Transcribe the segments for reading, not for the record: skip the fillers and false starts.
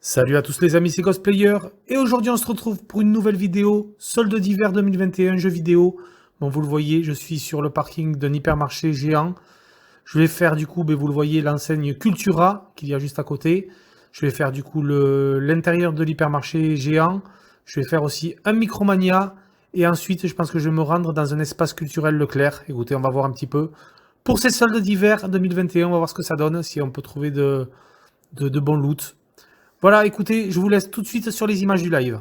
Salut à tous les amis, c'est Cosplayer et aujourd'hui on se retrouve pour une nouvelle vidéo, solde d'hiver 2021, jeux vidéo. Bon, vous le voyez, je suis sur le parking d'un hypermarché géant. Je vais faire du coup, vous le voyez, l'enseigne Cultura qu'il y a juste à côté. Je vais faire du coup l'intérieur de l'hypermarché géant. Je vais faire aussi un Micromania et ensuite je pense que je vais me rendre dans un espace culturel Leclerc. Écoutez, on va voir un petit peu. Pour ces soldes d'hiver 2021, on va voir ce que ça donne, si on peut trouver de bons loot. Voilà, écoutez, je vous laisse tout de suite sur les images du live.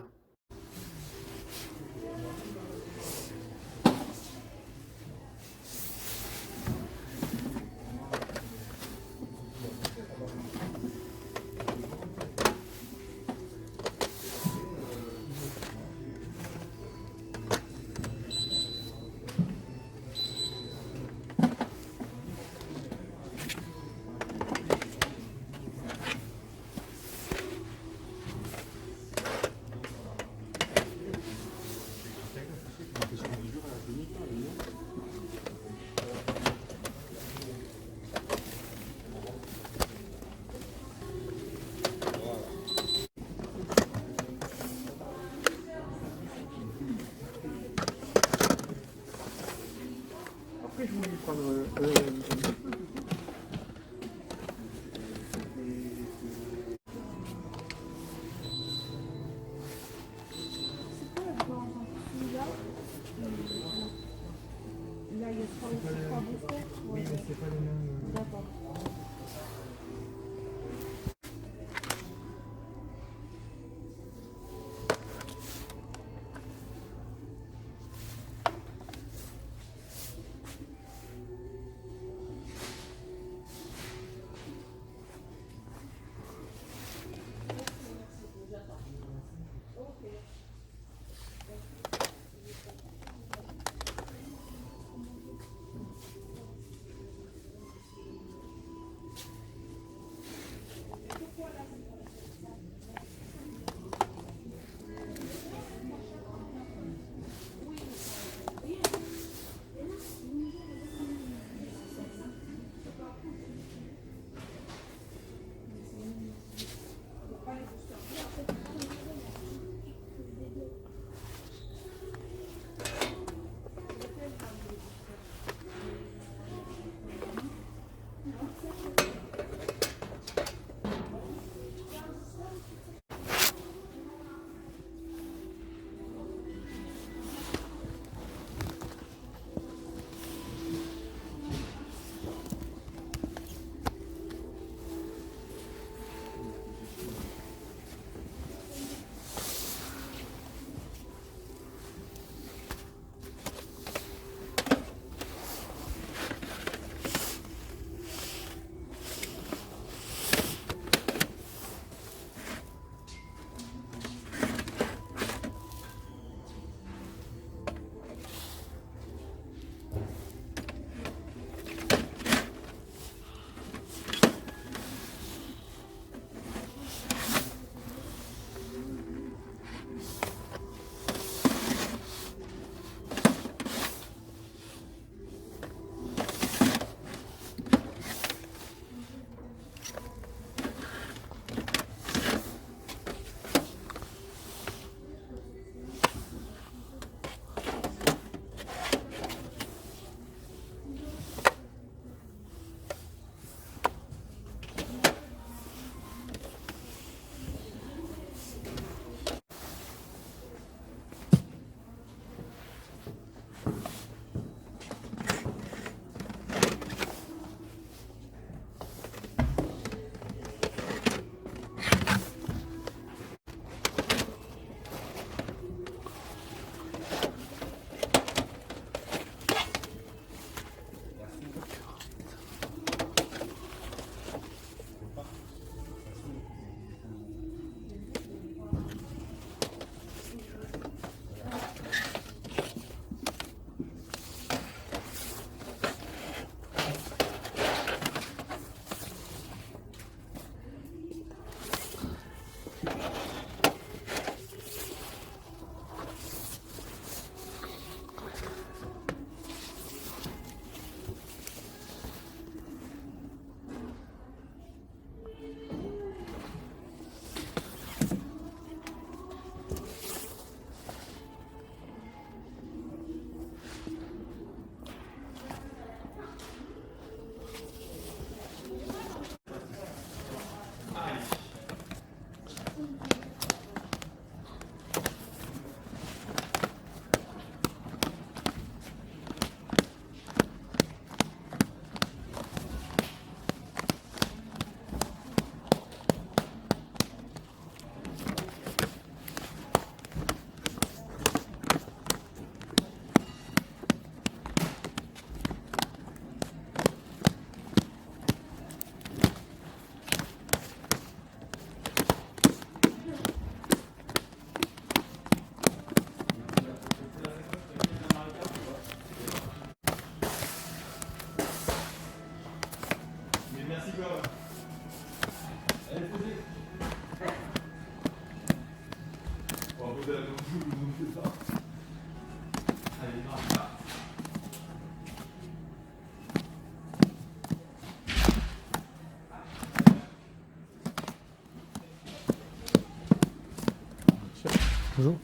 Bonjour.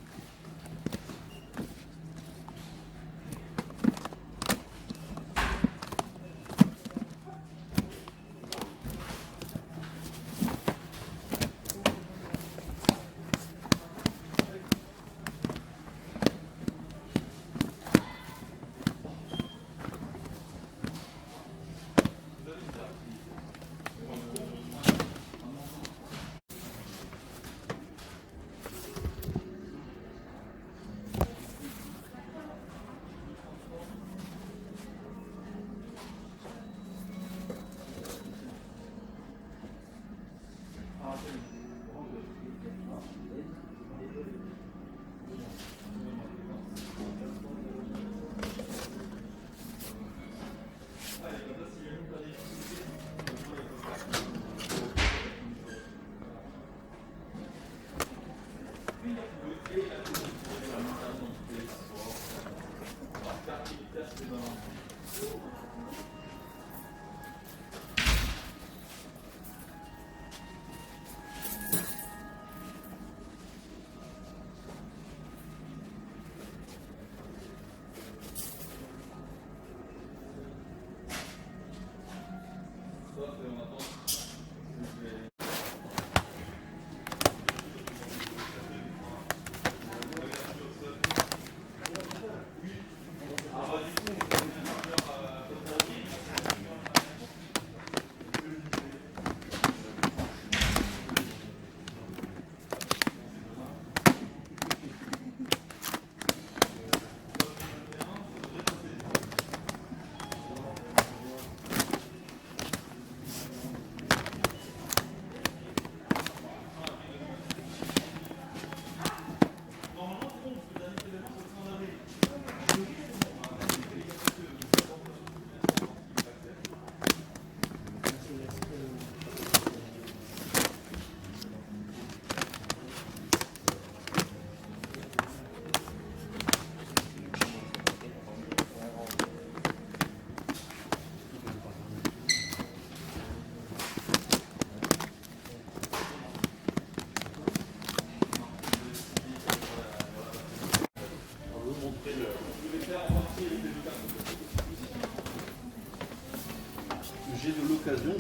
J'ai de l'occasion,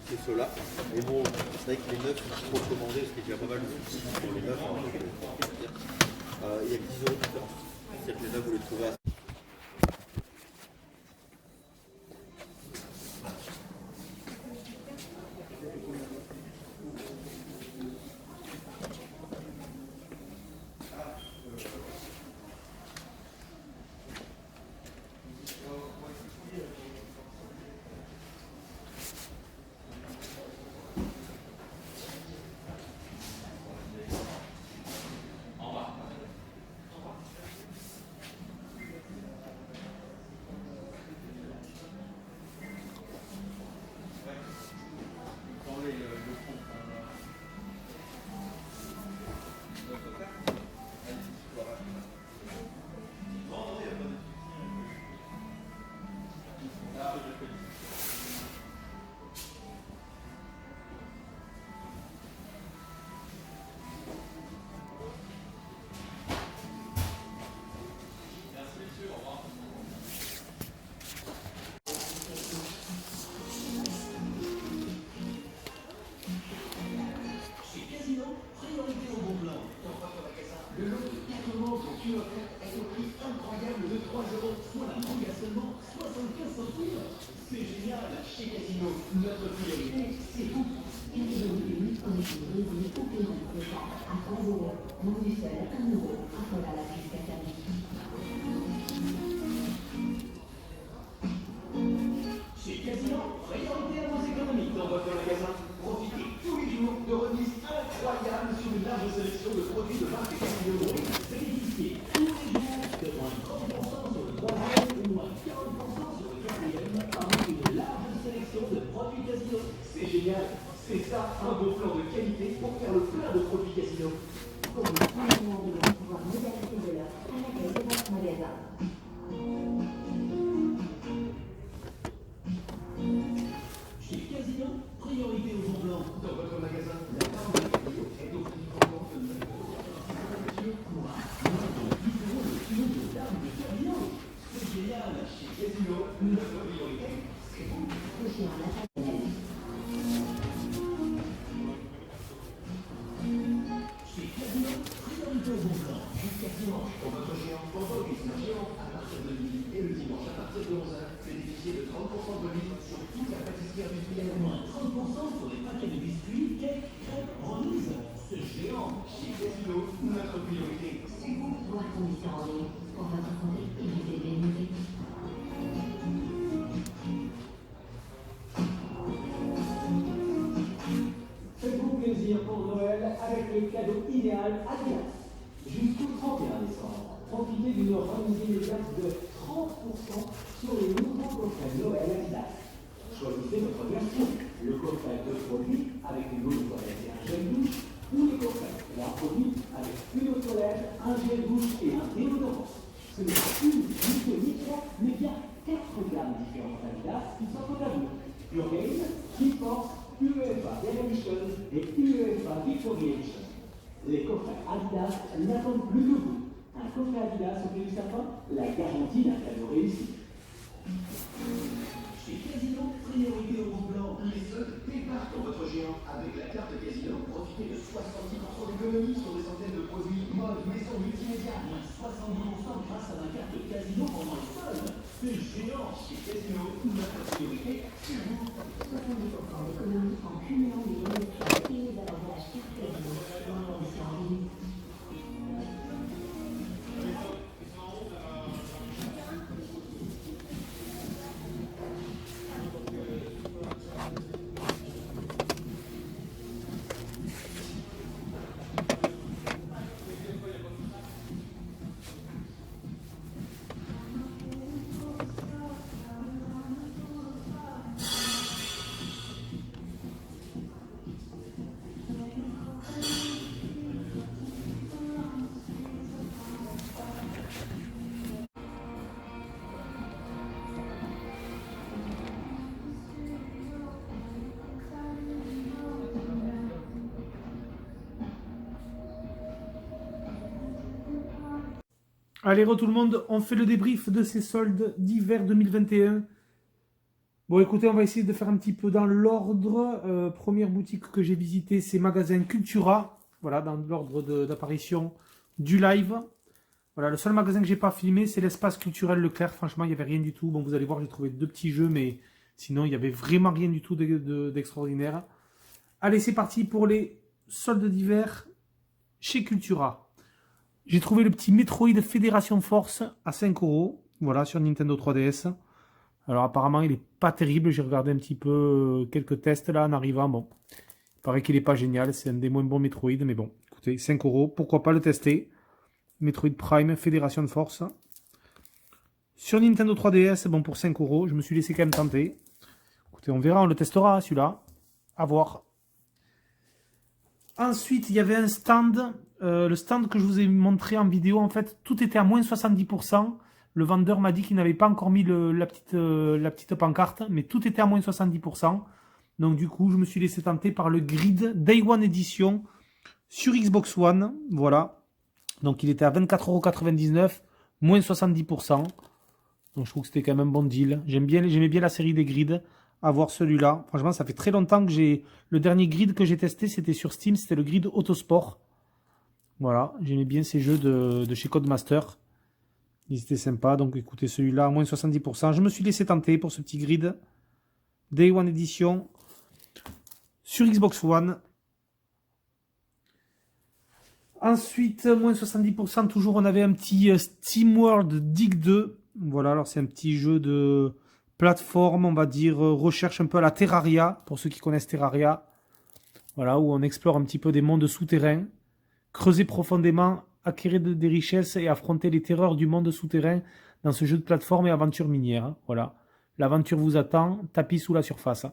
c'est cela. Mais bon, c'est vrai que les neufs, il faut commander parce qu'il y a pas mal de soucis pour les neufs. Il y a que 10 € de différence. C'est-à-dire que les neufs, vous les trouvez à Sélection de produits Casino. C'est génial. C'est ça, un bon plan de qualité pour faire le plein de produits casino. Pour le changement de l'offre, pouvoir moderniser de l'offre à l'accueil de votre magasin. Chez Casino, priorité aux bons blancs dans votre magasin. La part de Casino est offerte encore de nouvelles voitures. Quoi? Moins de 10 euros le kilo de dames de Casino. C'est génial. Chez Casino, notre priorité, c'est vous. Aussi en achat. Chez Casino, priorité aux bons blancs. Jusqu'à dimanche, pour votre géant, pour vos cuissons géants, à partir de midi. Et le dimanche, à partir de 11h, bénéficiez de 30% de livres sur toute la pâtisserie industrielle. Moins 30% sur les paquets de biscuits, cakes, crêpes, brownies. Ce géant, chez Casino, notre priorité, c'est vous. Boire conditions en ligne. Pour votre santé, évitez les musiques. Faites-vous plaisir pour Noël avec le cadeau idéal Adidas. Jusqu'au 31 décembre, profitez d'une remise immédiate de 30% sur les nouveaux coffrets Noël Adidas. Choisissez votre version, le coffret de produits avec une eau de toilette et un gel douche, ou les coffrets 3 produits avec une eau de toilette, un gel douche et un déodorant. Ce n'est pas une unique, mais bien 4 gammes différentes Adidas qui s'offrent à vous. Hurricane, Keyforce, UEFA Evolution et UEFA Victory Edition. Les coffrets Adidas n'attendent plus que vous. Un coffret Adidas au prix du sapin, la garantie d'un cadeau réussi. Chez Casino, priorité au rouge blanc. Les soldes débarquent dans votre géant. Avec la carte Casino, profitez de 70% d'économie sur des centaines de produits mode, maison, multimédia. Moins 70% grâce à la carte Casino pendant les soldes. C'est géant chez Casino. Notre priorité, c'est vous. 70% d'économie en cumulant les émissions et les avantages carte Casino. Moins conditions en ligne. Allez, tout le monde, on fait le débrief de ces soldes d'hiver 2021. Bon, écoutez, on va essayer de faire un petit peu dans l'ordre. Première boutique que j'ai visitée, c'est Magasin Cultura. Voilà, dans l'ordre d'apparition du live. Voilà, le seul magasin que j'ai pas filmé, c'est l'espace culturel Leclerc. Franchement, il n'y avait rien du tout. Bon, vous allez voir, j'ai trouvé 2 petits jeux, mais sinon, il n'y avait vraiment rien du tout d'extraordinaire. Allez, c'est parti pour les soldes d'hiver chez Cultura. J'ai trouvé le petit Metroid Fédération Force à 5 €. Voilà, sur Nintendo 3DS. Alors apparemment, il n'est pas terrible. J'ai regardé un petit peu quelques tests là en arrivant. Bon, il paraît qu'il n'est pas génial. C'est un des moins bons Metroid. Mais bon, écoutez, 5 €. Pourquoi pas le tester. Metroid Prime Fédération Force. Sur Nintendo 3DS, bon, pour 5 €. Je me suis laissé quand même tenter. Écoutez, on verra, on le testera celui-là. À voir. Ensuite, il y avait un stand. Le stand que je vous ai montré en vidéo, en fait, tout était à moins 70%. Le vendeur m'a dit qu'il n'avait pas encore mis la petite pancarte, mais tout était à moins 70%. Donc du coup, je me suis laissé tenter par le Grid Day One Edition sur Xbox One. Voilà. Donc il était à 24,99 €, moins 70%. Donc je trouve que c'était quand même un bon deal. J'aimais bien la série des grids. À voir celui-là. Franchement, ça fait très longtemps que j'ai... Le dernier grid que j'ai testé, c'était sur Steam. C'était le grid Autosport. Voilà. J'aimais bien ces jeux de chez Codemaster. Ils étaient sympas. Donc écoutez, celui-là, à moins 70%. Je me suis laissé tenter pour ce petit grid. Day One Edition. Sur Xbox One. Ensuite, moins 70%. Toujours, on avait un petit SteamWorld Dig 2. Voilà. Alors, c'est un petit jeu de... plateforme, on va dire, recherche un peu à la Terraria, pour ceux qui connaissent Terraria. Voilà, où on explore un petit peu des mondes souterrains, creuser profondément, acquérir des richesses et affronter les terreurs du monde souterrain dans ce jeu de plateforme et aventure minière. Voilà, l'aventure vous attend, tapis sous la surface.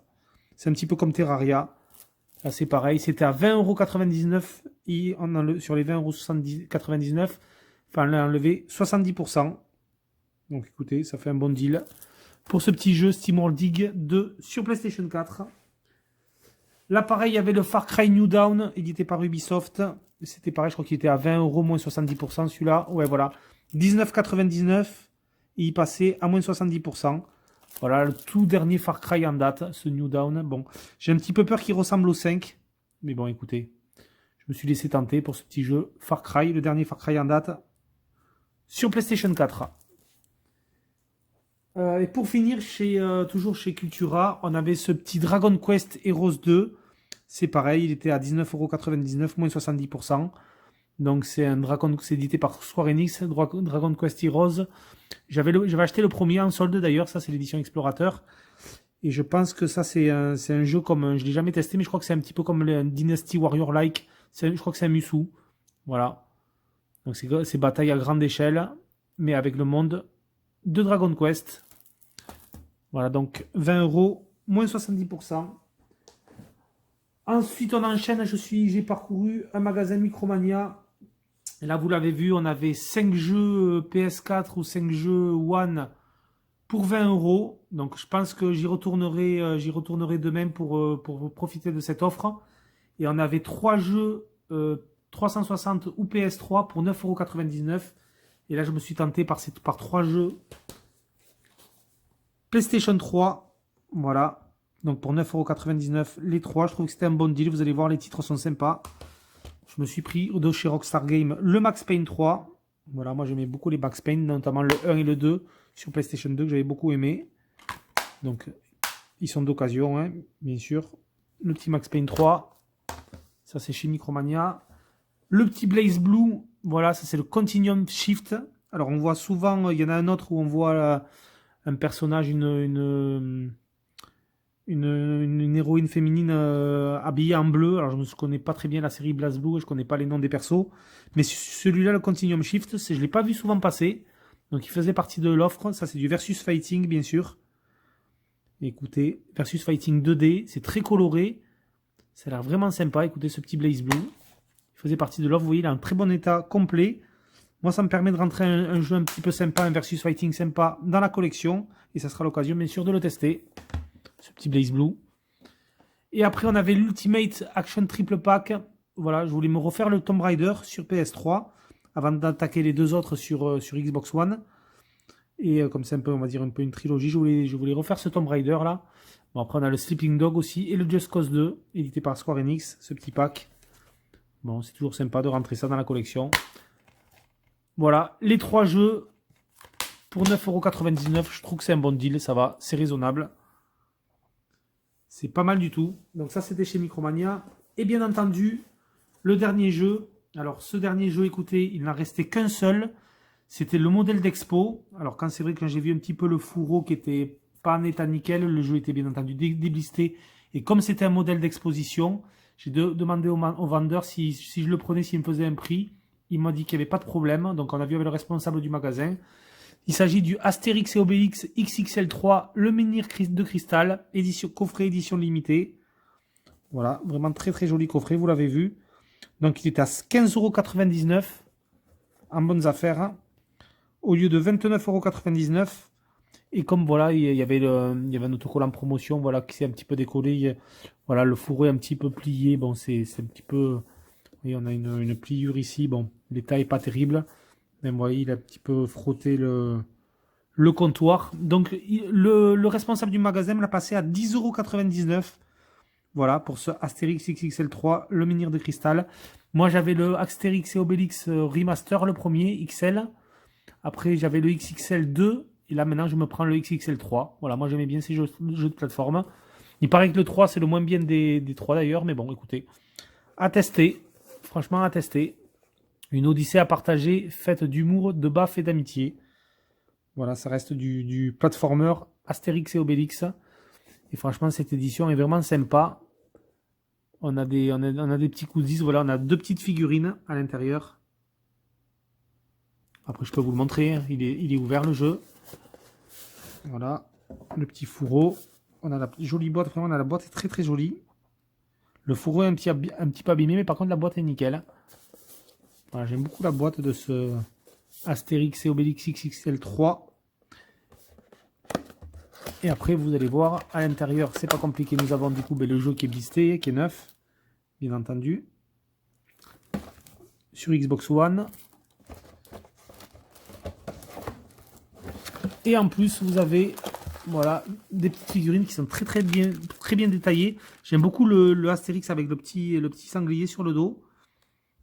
C'est un petit peu comme Terraria. Là, c'est pareil. C'était à 20,99 € et sur les 20,99 €, enfin, on a enlevé 70%. Donc écoutez, ça fait un bon deal pour ce petit jeu SteamWorld Dig 2 sur PlayStation 4. Là, pareil, il y avait le Far Cry New Dawn, édité par Ubisoft. C'était pareil, je crois qu'il était à 20 € moins 70% celui-là. Ouais, voilà. 19,99 €. Et il passait à moins 70%. Voilà, le tout dernier Far Cry en date, ce New Dawn. Bon, j'ai un petit peu peur qu'il ressemble au 5. Mais bon, écoutez, je me suis laissé tenter pour ce petit jeu Far Cry, le dernier Far Cry en date sur PlayStation 4. Et pour finir, toujours chez Cultura, on avait ce petit Dragon Quest Heroes 2. C'est pareil, il était à 19,99 €, moins 70%. Donc c'est édité par Square Enix, Dragon Quest Heroes. J'avais acheté le premier en solde d'ailleurs, ça c'est l'édition Explorateur. Et je pense que ça c'est un jeu comme, je l'ai jamais testé, mais je crois que c'est un petit peu comme le Dynasty Warrior-like. Je crois que c'est un Musou. Voilà. Donc c'est bataille à grande échelle, mais avec le monde de Dragon Quest. Voilà, donc 20 €, moins 70%. Ensuite, on enchaîne. J'ai parcouru un magasin Micromania. Et là, vous l'avez vu, on avait 5 jeux PS4 ou 5 jeux One pour 20 €. Donc, je pense que j'y retournerai demain pour profiter de cette offre. Et on avait 3 jeux 360 ou PS3 pour 9,99 €. Et là, je me suis tenté par 3 jeux PlayStation 3. Voilà. Donc pour 9,99 € les 3, je trouve que c'était un bon deal. Vous allez voir, les titres sont sympas. Je me suis pris de chez Rockstar Games le Max Payne 3. Voilà, moi j'aimais beaucoup les Max Payne, notamment le 1 et le 2 sur PlayStation 2 que j'avais beaucoup aimé. Donc ils sont d'occasion, hein, bien sûr. Le petit Max Payne 3, ça c'est chez Micromania. Le petit Blaze Blue, voilà, ça c'est le Continuum Shift. Alors on voit souvent, il y en a un autre où on voit un personnage, une héroïne féminine habillée en bleu. Alors je ne connais pas très bien la série BlazBlue, je ne connais pas les noms des persos. Mais celui-là, le Continuum Shift, je ne l'ai pas vu souvent passer. Donc il faisait partie de l'offre. Ça c'est du Versus Fighting, bien sûr. Écoutez, Versus Fighting 2D, c'est très coloré. Ça a l'air vraiment sympa. Écoutez ce petit Blaze Blue. Il faisait partie de l'offre. Vous voyez, il est en très bon état, complet. Moi, ça me permet de rentrer un jeu un petit peu sympa, un Versus Fighting sympa dans la collection. Et ça sera l'occasion, bien sûr, de le tester. Ce petit Blaze Blue. Et après, on avait l'Ultimate Action Triple Pack. Voilà, je voulais me refaire le Tomb Raider sur PS3 avant d'attaquer les deux autres sur Xbox One. Et comme c'est un peu, on va dire, un peu une trilogie, je voulais refaire ce Tomb Raider là. Bon, après, on a le Sleeping Dog aussi et le Just Cause 2, édité par Square Enix, ce petit pack. Bon, c'est toujours sympa de rentrer ça dans la collection. Voilà, les 3 jeux pour 9,99 €. Je trouve que c'est un bon deal, ça va, c'est raisonnable. C'est pas mal du tout. Donc ça, c'était chez Micromania. Et bien entendu, le dernier jeu. Alors, ce dernier jeu, écoutez, il n'en restait qu'un seul. C'était le modèle d'Expo. Alors, c'est vrai que quand j'ai vu un petit peu le fourreau qui était pas en état nickel, le jeu était bien entendu déblisté. Et comme c'était un modèle d'exposition, j'ai demandé au vendeur si je le prenais, s'il me faisait un prix. Il m'a dit qu'il n'y avait pas de problème. Donc, on a vu avec le responsable du magasin. Il s'agit du Astérix et Obélix XXL3, le menhir de cristal, coffret édition limitée. Voilà, vraiment très très joli coffret, vous l'avez vu. Donc il est à 15,99 € en bonnes affaires, au lieu de 29,99 €. Et comme voilà, il y avait un autocollant en promotion, voilà, qui s'est un petit peu décollé. Voilà, le fourreau est un petit peu plié. Bon, c'est un petit peu. Vous voyez, on a une pliure ici. Bon, l'état n'est pas terrible. Mais vous voyez, il a un petit peu frotté le comptoir. Donc, le responsable du magasin me l'a passé à 10,99 €. Voilà, pour ce Astérix XXL3, le menhir de cristal. Moi, j'avais le Astérix et Obélix Remaster, le premier, XL. Après, j'avais le XXL2. Et là, maintenant, je me prends le XXL3. Voilà, moi, j'aimais bien ces jeux de plateforme. Il paraît que le 3, c'est le moins bien des 3 d'ailleurs. Mais bon, écoutez, à tester. Franchement, à tester. Une odyssée à partager, faite d'humour, de baffes et d'amitié. Voilà, ça reste du platformer Astérix et Obélix. Et franchement, cette édition est vraiment sympa. On a des petits goodies. Voilà, on a 2 petites figurines à l'intérieur. Après, je peux vous le montrer. Il est ouvert, le jeu. Voilà, le petit fourreau. On a la jolie boîte, vraiment, on a la boîte est très très jolie. Le fourreau est un petit peu abîmé, mais par contre la boîte est nickel. Voilà, j'aime beaucoup la boîte de ce Astérix et Obélix XXL 3. Et après, vous allez voir, à l'intérieur, c'est pas compliqué. Nous avons du coup le jeu qui est blisté, qui est neuf, bien entendu. Sur Xbox One. Et en plus, vous avez voilà, des petites figurines qui sont très bien détaillées. J'aime beaucoup le Astérix avec le petit sanglier sur le dos.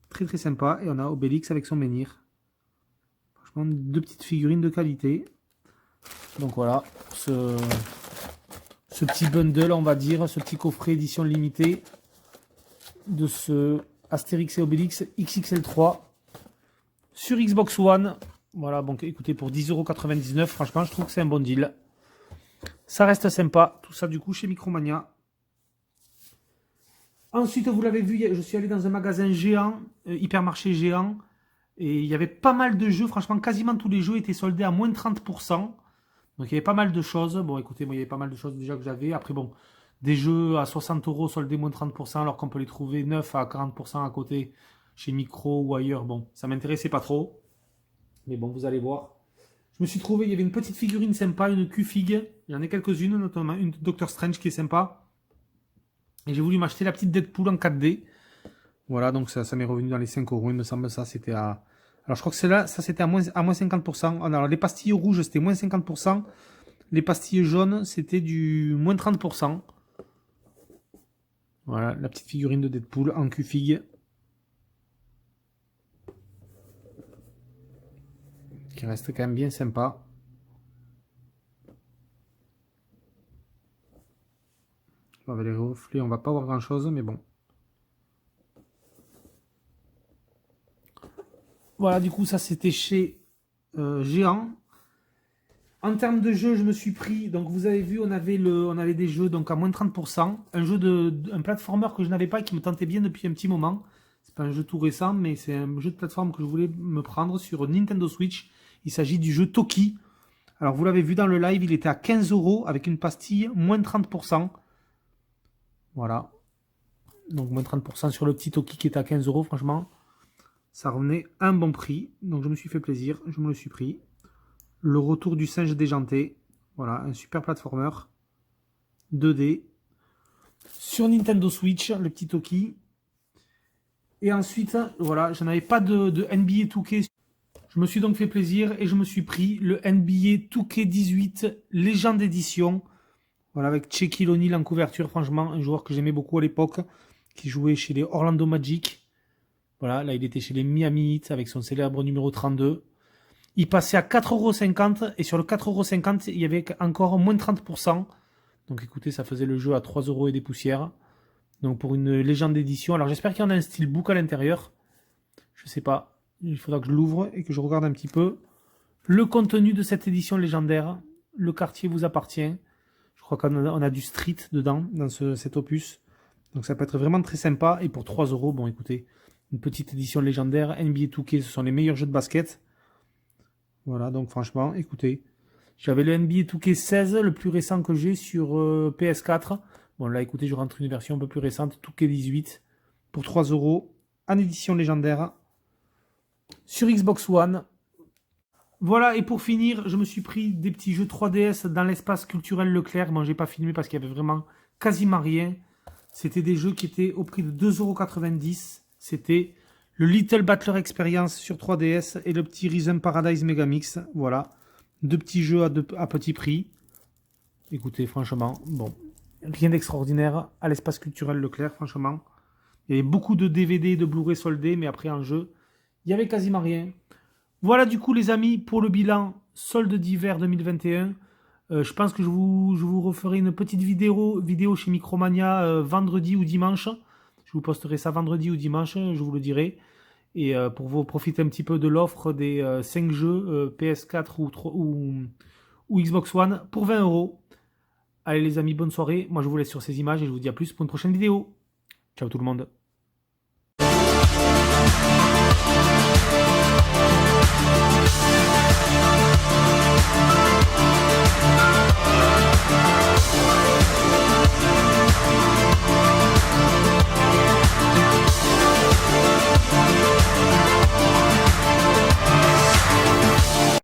Très sympa. Et on a Obélix avec son menhir. Franchement, deux petites figurines de qualité. Donc voilà, ce petit bundle, on va dire, ce petit coffret édition limitée de ce Astérix et Obélix XXL3 sur Xbox One. Voilà, donc écoutez, pour 10,99 €, franchement, je trouve que c'est un bon deal. Ça reste sympa, tout ça du coup chez Micromania. Ensuite, vous l'avez vu, je suis allé dans un magasin géant, hypermarché géant, et il y avait pas mal de jeux, franchement, quasiment tous les jeux étaient soldés à moins de 30%. Donc il y avait pas mal de choses. Bon, écoutez, moi, il y avait pas mal de choses déjà que j'avais. Après, bon, des jeux à 60 € soldés moins de 30%, alors qu'on peut les trouver 9 à 40% à côté chez Micro ou ailleurs. Bon, ça m'intéressait pas trop. Mais bon, vous allez voir. Je me suis trouvé, il y avait une petite figurine sympa, une Q-Fig. Il y en a quelques-unes, notamment une Doctor Strange qui est sympa. Et j'ai voulu m'acheter la petite Deadpool en 4D. Voilà, donc ça m'est revenu dans les 5 €. Il me semble ça, c'était à... Alors je crois que celle-là, ça c'était à moins 50%. Alors les pastilles rouges, c'était moins 50%. Les pastilles jaunes, c'était du moins 30%. Voilà, la petite figurine de Deadpool en Q-Fig. Qui reste quand même bien sympa. Avec les reflets, on va pas voir grand chose, mais bon. Voilà, du coup, ça c'était chez Géant. En termes de jeux, je me suis pris. Donc, vous avez vu, on avait des jeux donc à moins de 30%. Un platformer que je n'avais pas, qui me tentait bien depuis un petit moment. C'est pas un jeu tout récent, mais c'est un jeu de plateforme que je voulais me prendre sur Nintendo Switch. Il s'agit du jeu Toki. Alors, vous l'avez vu dans le live, il était à 15 € avec une pastille moins de 30%. Voilà. Donc, moins de 30% sur le petit Toki qui est à 15 €, franchement. Ça revenait à un bon prix. Donc, je me suis fait plaisir. Je me le suis pris. Le retour du singe déjanté. Voilà, un super platformer 2D. Sur Nintendo Switch, le petit Toki. Et ensuite, voilà, je n'avais pas de NBA 2K. Je me suis donc fait plaisir et je me suis pris le NBA 2K18 Légende Edition. Voilà, avec Shaquille O'Neal en couverture, franchement, un joueur que j'aimais beaucoup à l'époque, qui jouait chez les Orlando Magic. Voilà, là il était chez les Miami Heat avec son célèbre numéro 32. Il passait à 4,50 € et sur le 4,50 €, il y avait encore moins de 30%. Donc écoutez, ça faisait le jeu à 3 € et des poussières. Donc pour une légende d'édition. Alors j'espère qu'il y en a un steelbook à l'intérieur. Je sais pas. Il faudra que je l'ouvre et que je regarde un petit peu le contenu de cette édition légendaire. Le quartier vous appartient. Je crois qu'on a du street dedans, dans cet opus. Donc ça peut être vraiment très sympa. Et pour 3 €, bon écoutez, une petite édition légendaire. NBA 2K, ce sont les meilleurs jeux de basket. Voilà, donc franchement, écoutez. J'avais le NBA 2K 16, le plus récent que j'ai sur PS4. Bon là, écoutez, je rentre une version un peu plus récente, 2K 18, pour 3 € en édition légendaire. Sur Xbox One. Voilà, et pour finir, je me suis pris des petits jeux 3DS dans l'espace culturel Leclerc. Bon, j'ai pas filmé parce qu'il y avait vraiment quasiment rien. C'était des jeux qui étaient au prix de 2,90 €. C'était le Little Battler Experience sur 3DS et le petit Rhythm Paradise Megamix. Voilà, deux petits jeux à petit prix. Écoutez, franchement, bon, rien d'extraordinaire à l'espace culturel Leclerc, franchement. Il y avait beaucoup de DVD et de Blu-ray soldés, mais après en jeu, il y avait quasiment rien. Voilà du coup les amis pour le bilan solde d'hiver 2021. Je pense que je vous referai une petite vidéo chez Micromania vendredi ou dimanche. Je vous posterai ça vendredi ou dimanche, je vous le dirai. Et pour vous profiter un petit peu de l'offre des 5 jeux PS4 ou Xbox One pour 20 €. Allez les amis, bonne soirée. Moi je vous laisse sur ces images et je vous dis à plus pour une prochaine vidéo. Ciao tout le monde.